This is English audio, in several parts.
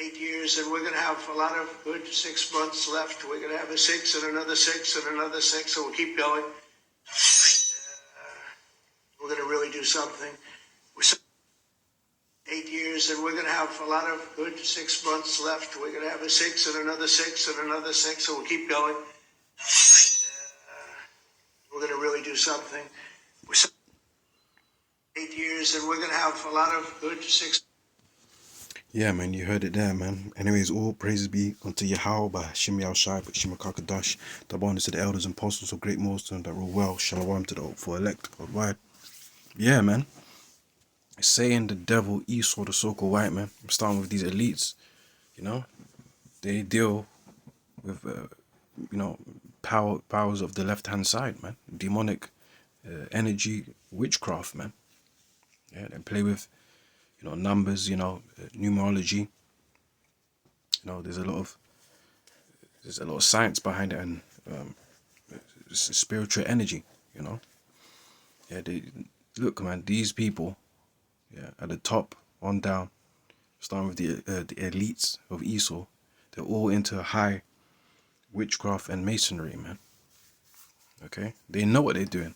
8 years, and we're going to have a lot of good 6 months left. We're going to have a 6 and another 6 and another 6, so we'll keep going. And we're going to really do something. 8 years, and we're going to have a lot of good 6 months left. We're going to have a 6 and another 6 and another 6, so we'll keep going. And we're going to really do something. 8 years, and we're going to have a lot of good 6. Yeah, man, you heard it there, man. Anyways, all praises be unto Yahweh by Shimi Al Shai, but Shima Kakadash, the abundance to the elders and apostles of great milestone that rule well, Shalom to the hopeful elect, worldwide. Yeah, man. Saying the devil Esau, the so-called white man. I'm starting with these elites, you know. They deal with, powers of the left-hand side, man. Demonic energy, witchcraft, man. Yeah, they play with, numbers, numerology. There's a lot of science behind it, and spiritual energy. Yeah, look, man. These people, at the top on down, starting with the elites of Esau, they're all into high witchcraft and masonry, man. Okay, they know what they're doing.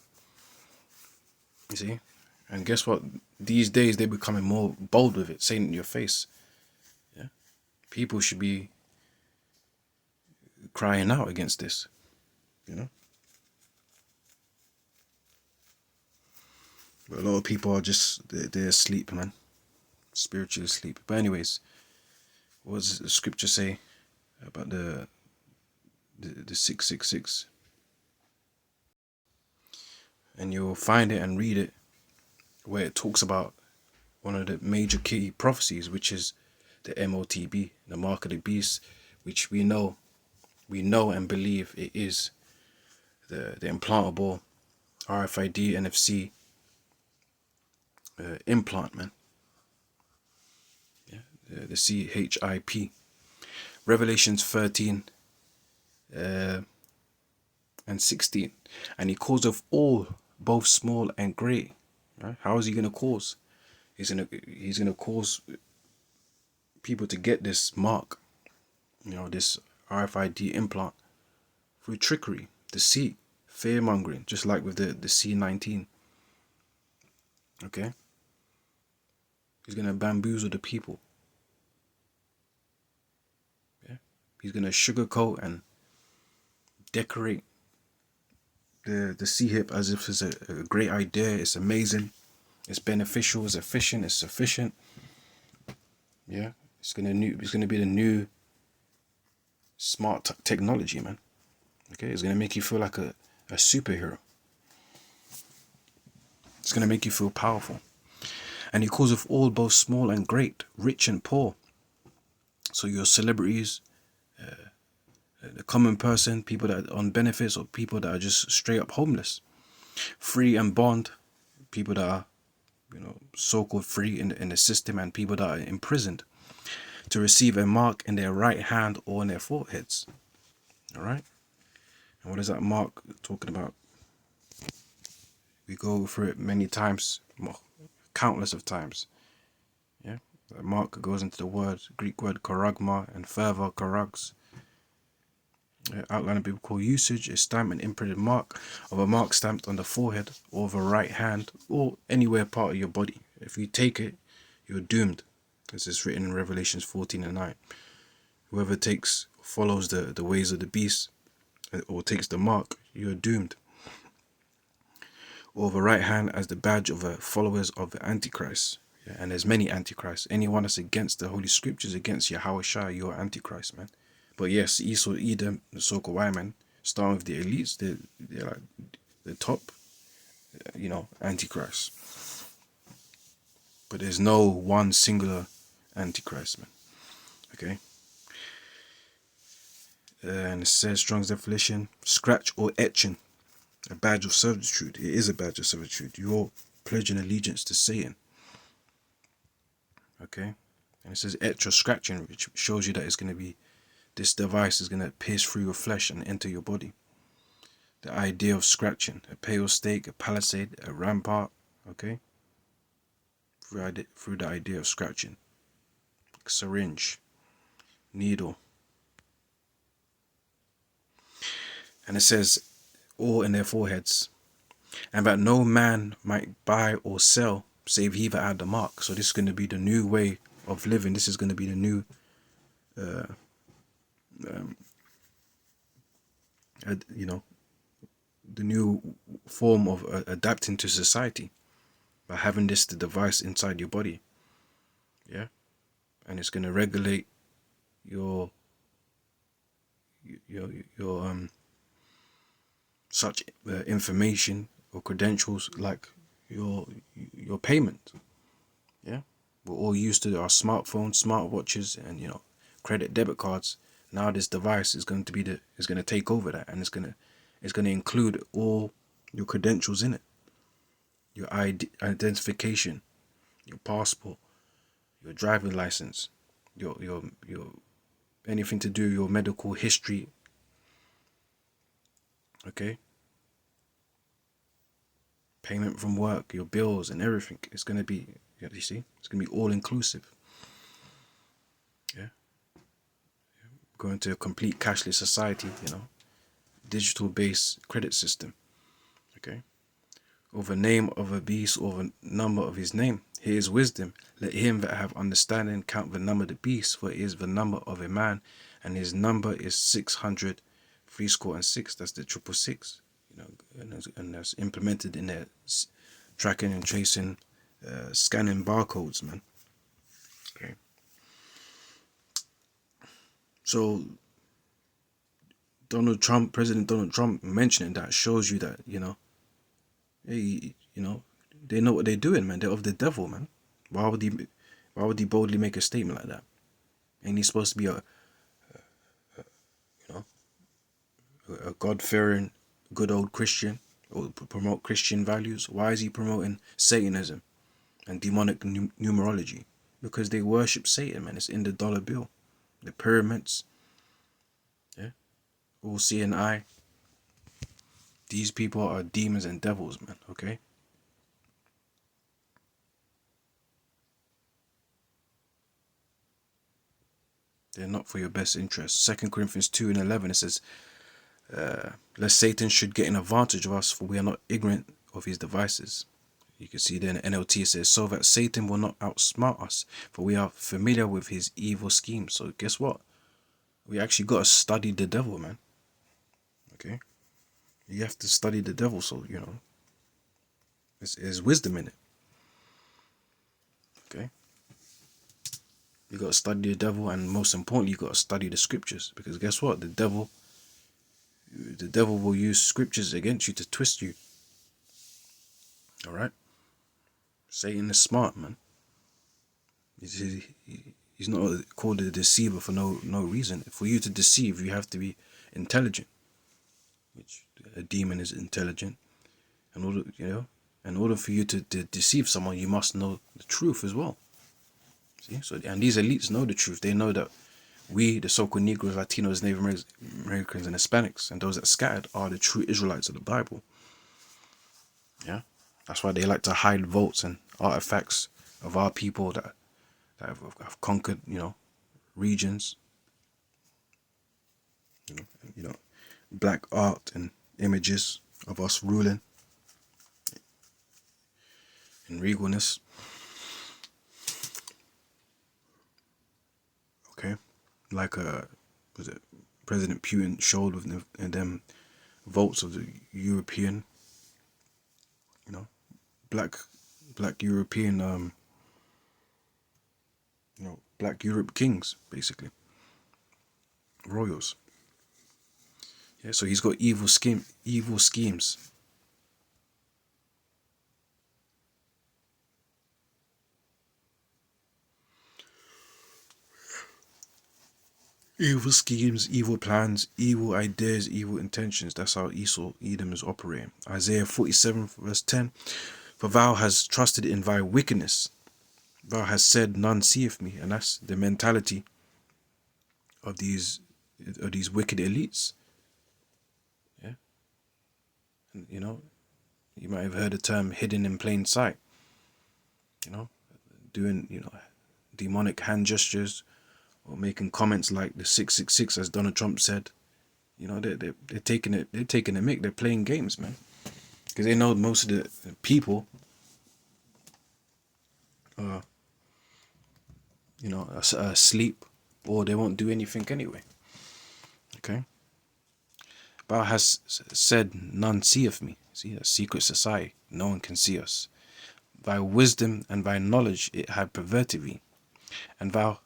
You see, and guess what? These days they're becoming more bold with it, saying it in your face. Yeah, people should be crying out against this. But a lot of people are just they're asleep, man, spiritually asleep. But anyways, what does the scripture say about the 666? And you'll find it and read it where it talks about one of the major key prophecies, which is the m.o.t.b, the mark of the beast, which we know and believe it is the implantable RFID NFC implant, man. Yeah, the CHIP. Revelations 13 and 16. And he calls of all, both small and great. Right? How is he going to cause? He's gonna cause people to get this mark, this RFID implant, through trickery, deceit, fear mongering, just like with the C19. Okay? He's gonna bamboozle the people. Yeah? He's gonna sugarcoat and decorate the C-hip as if it's a great idea, it's amazing, it's beneficial, it's efficient, it's sufficient. Yeah? It's gonna be the new smart technology, man. Okay? It's gonna make you feel like a superhero. It's going to make you feel powerful. And he calls of all, both small and great, rich and poor. So your celebrities, the common person, people that are on benefits, or people that are just straight up homeless. Free and bond, people that are, so-called free in the system, and people that are imprisoned, to receive a mark in their right hand or in their foreheads. All right? And what is that mark talking about? We go through it many times, countless of times. Yeah, the mark goes into the Greek word charagma, and further charags. Outline of biblical usage is stamp and imprinted mark of a mark stamped on the forehead or the right hand or anywhere part of your body. If you take it, you're doomed. This is written in Revelations 14 and 9. Whoever follows the ways of the beast, or takes the mark, you're doomed. Or the right hand as the badge of the followers of the Antichrist. Yeah, and there's many Antichrists. Anyone that's against the Holy Scriptures, against Yahweh Shai, you're Antichrist, man. But yes, Esau, Edom, the so-called white man, starting with the elites, they're like the top, Antichrist. But there's no one singular Antichrist, man. Okay? And it says, Strong's definition, scratch or etching, a badge of servitude. It is a badge of servitude. You're pledging allegiance to Satan. Okay? And it says etch or scratching, which shows you that it's going to be, this device is going to pierce through your flesh and enter your body. The idea of scratching, a pale stake, a palisade, a rampart, okay? Through the idea of scratching. Syringe. needle. And it says, all in their foreheads, and that no man might buy or sell save he that had the mark. So this is going to be the new way of living. This is going to be the new, you know, the new form of adapting to society by having this the device inside your body. Yeah, and it's going to regulate your your such information or credentials like your payment. Yeah, we're all used to our smartphones, smartwatches, and credit debit cards. Now this device is going to be is going to take over that, and it's going to include all your credentials in it, your identification, your passport, your driving license, your anything to do your medical history. Okay, payment from work, your bills, and everything. It's going to be, you see, it's going to be all inclusive. Yeah, going to a complete cashless society. Digital based credit system. Okay, of a name of a beast, or the number of his name. Here is wisdom. Let him that have understanding count the number of the beast, for it is the number of a man, and his number is 600, 6. That's the 666. And that's implemented in their tracking and tracing, scanning barcodes, man. Okay. So President Donald Trump mentioning that shows you that hey, they know what they're doing, man. They're of the devil, man. Why would he boldly make a statement like that? Ain't he supposed to be you know a God-fearing, good old Christian, or promote Christian values? Why is he promoting Satanism and demonic numerology? Because they worship Satan, man. It's in the dollar bill, the pyramids, yeah, all seeing eye. These people are demons and devils, man. Okay. They're not for your best interest. 2 Corinthians 2:11, it says, lest Satan should get an advantage of us, for we are not ignorant of his devices. You can see there in the NLT, it says, so that Satan will not outsmart us, for we are familiar with his evil schemes. So guess what? We actually got to study the devil, man. Okay? You have to study the devil, so, there's wisdom in it. Okay? You got to study the devil, and most importantly, you got to study the scriptures, because guess what? The devil will use scriptures against you to twist you. All right? Satan is smart, man. He's not called a deceiver for no reason. For you to deceive, you have to be intelligent, which a demon is intelligent. In order for you to deceive someone, you must know the truth as well. See, so and these elites know the truth. They know that we, the so-called Negroes, Latinos, Native Americans, and Hispanics, and those that scattered, are the true Israelites of the Bible. Yeah, that's why they like to hide votes and artifacts of our people that have conquered, regions. You know, black art and images of us ruling in regalness. Okay, like was it President Putin showed with them votes of the European, black European, black Europe kings, basically royals. Yeah, so he's got evil schemes. Evil schemes, evil plans, evil ideas, evil intentions. That's how Edom is operating. Isaiah 47 verse 10. For thou hast trusted in thy wickedness. Thou hast said, none seeth me. And that's the mentality of these wicked elites. Yeah. And, you might have heard the term hidden in plain sight. Doing, demonic hand gestures or making comments like the 666, as Donald Trump said. You know, they're taking it. They're taking a mick. They're playing games, man, because they know most of the people, you know, are asleep, or they won't do anything anyway. Okay. Thou hast said, none seeth me. See, a secret society. No one can see us. Thy wisdom and thy knowledge it had perverted thee, and thou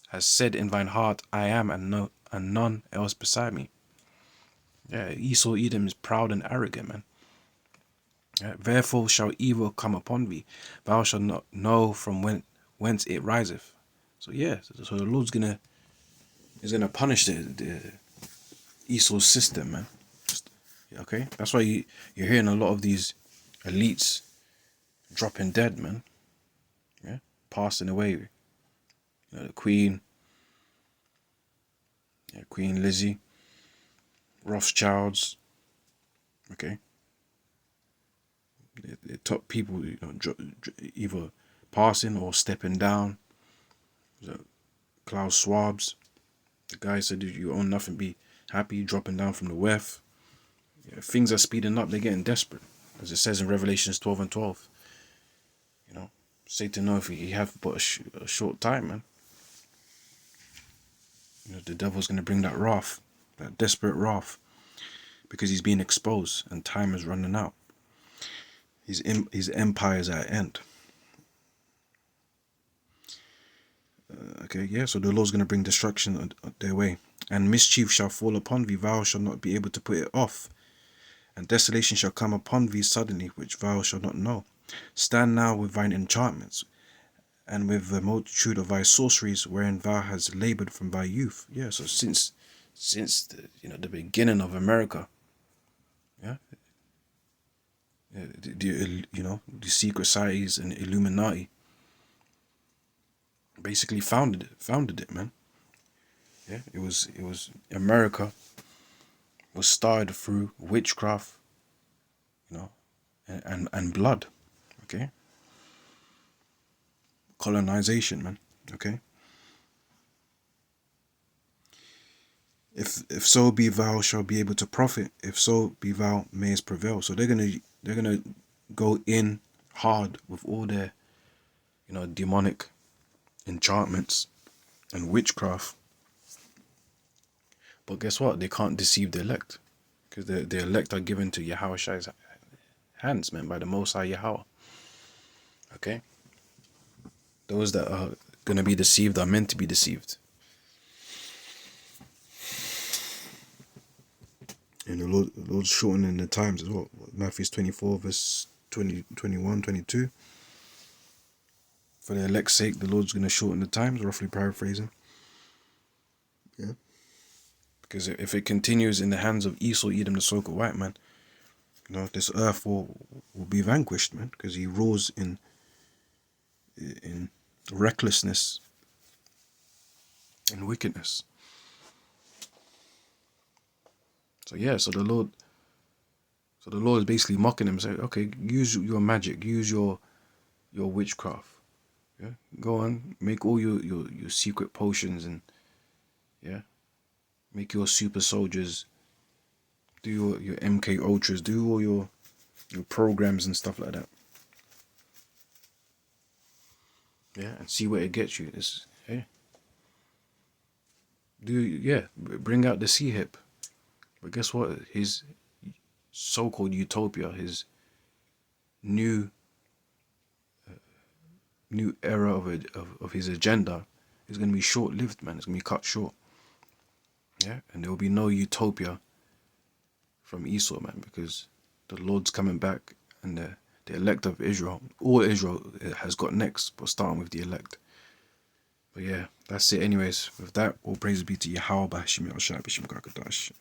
hast said in thine heart, I am, and no, and none else beside me. Yeah, Esau Edom is proud and arrogant, man. Yeah, therefore shall evil come upon thee. Thou shalt not know from whence it riseth. So yeah, so the Lord's is gonna punish the Esau's system, man. Okay, that's why you're hearing a lot of these elites dropping dead, man. Yeah, passing away. You know, the Queen, yeah, Queen Lizzie, Rothschilds. Okay, the top people, you know, either passing or stepping down. So Klaus Schwab's, the guy said, "You own nothing, be happy." Dropping down from the WEF. Yeah, things are speeding up. They're getting desperate, as it says in Revelations 12:12. You know, Satan know if he have but a short time, man. You know, the devil's gonna bring that wrath, that desperate wrath, because he's being exposed and time is running out. His empire is at end. Okay, yeah, so the Lord's going to bring destruction on their way. And mischief shall fall upon thee, thou shalt not be able to put it off. And desolation shall come upon thee suddenly, which thou shalt not know. Stand now with thine enchantments, and with the multitude of thy sorceries, wherein thou hast labored from thy youth. Yeah, so since the beginning of America, yeah, the secret societies and Illuminati basically founded it, man. Yeah, it was America was started through witchcraft, you know, and blood. Okay, colonization, man. Okay, if so be thou shalt be able to profit, if so be thou mayest prevail. So they're gonna go in hard with all their, you know, demonic enchantments and witchcraft. But guess what? They can't deceive the elect, because the elect are given to Yahweh's hands, man, by the Most High Yahweh. Okay, those that are gonna be deceived are meant to be deceived. And the Lord's shortening the times as well. Matthew 24, verse 20, 21, 22. For the elect's sake, the Lord's going to shorten the times, roughly paraphrasing. Yeah. Because if it continues in the hands of Esau, Edom, the so-called white man, you know, this earth will be vanquished, man. Because he rules in recklessness and wickedness. So yeah, so the Lord is basically mocking him, saying, okay, use your magic, use your witchcraft. Yeah, go on, make all your secret potions, and yeah, make your super soldiers, do your MK Ultras, do all your programs and stuff like that. Yeah, and see where it gets you. It's, yeah. Bring out the sea hip. But guess what? His so-called utopia, his new era of his agenda is going to be short-lived, man. It's going to be cut short. Yeah, and there will be no utopia from Esau, man, because the Lord's coming back, and the elect of Israel, all Israel has got next, but starting with the elect. But yeah, that's it anyways. With that, all praise be to Yahweh, Bashim Yahshua, Bashim Kakadash.